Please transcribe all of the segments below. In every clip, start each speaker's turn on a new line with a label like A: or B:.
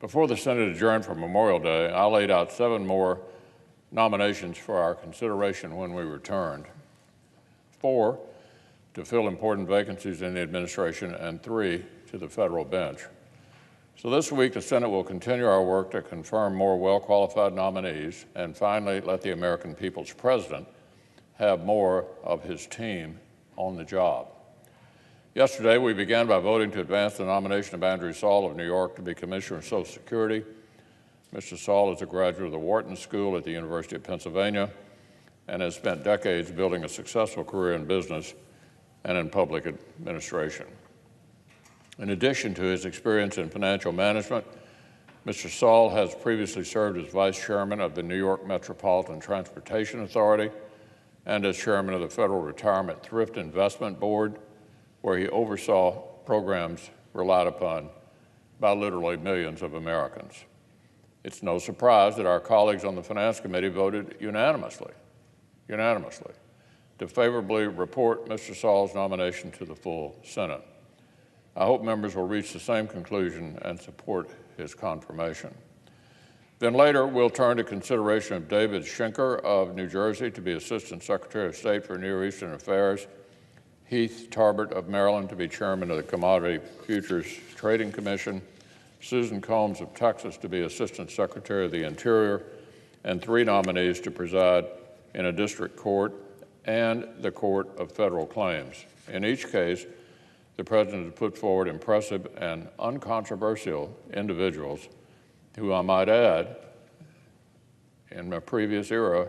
A: Before the Senate adjourned for Memorial Day, I laid out 7 more nominations for our consideration when we returned. 4 to fill important vacancies in the administration, and 3 to the federal bench. So this week, the Senate will continue our work to confirm more well-qualified nominees and finally let the American people's president have more of his team on the job. Yesterday, we began by voting to advance the nomination of Andrew Saul of New York to be Commissioner of Social Security. Mr. Saul is a graduate of the Wharton School at the University of Pennsylvania and has spent decades building a successful career in business and in public administration. In addition to his experience in financial management, Mr. Saul has previously served as Vice Chairman of the New York Metropolitan Transportation Authority and as Chairman of the Federal Retirement Thrift Investment Board, where he oversaw programs relied upon by literally millions of Americans. It's no surprise that our colleagues on the Finance Committee voted unanimously to favorably report Mr. Saul's nomination to the full Senate. I hope members will reach the same conclusion and support his confirmation. Then later, we'll turn to consideration of David Schenker of New Jersey to be Assistant Secretary of State for Near Eastern Affairs, Heath Tarbert of Maryland to be Chairman of the Commodity Futures Trading Commission, Susan Combs of Texas to be Assistant Secretary of the Interior, and 3 nominees to preside in a district court and the Court of Federal Claims. In each case, the President has put forward impressive and uncontroversial individuals who, I might add, in a previous era,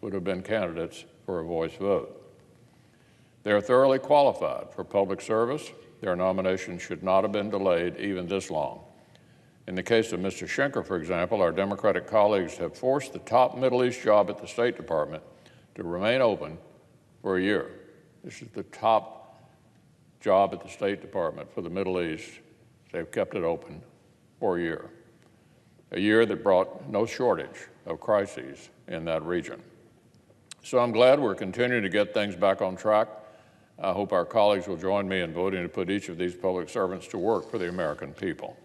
A: would have been candidates for a voice vote. They are thoroughly qualified for public service. Their nomination should not have been delayed even this long. In the case of Mr. Schenker, for example, our Democratic colleagues have forced the top Middle East job at the State Department to remain open for a year. This is the top job at the State Department for the Middle East. They've kept it open for a year that brought no shortage of crises in that region. So I'm glad we're continuing to get things back on track. I hope our colleagues will join me in voting to put each of these public servants to work for the American people.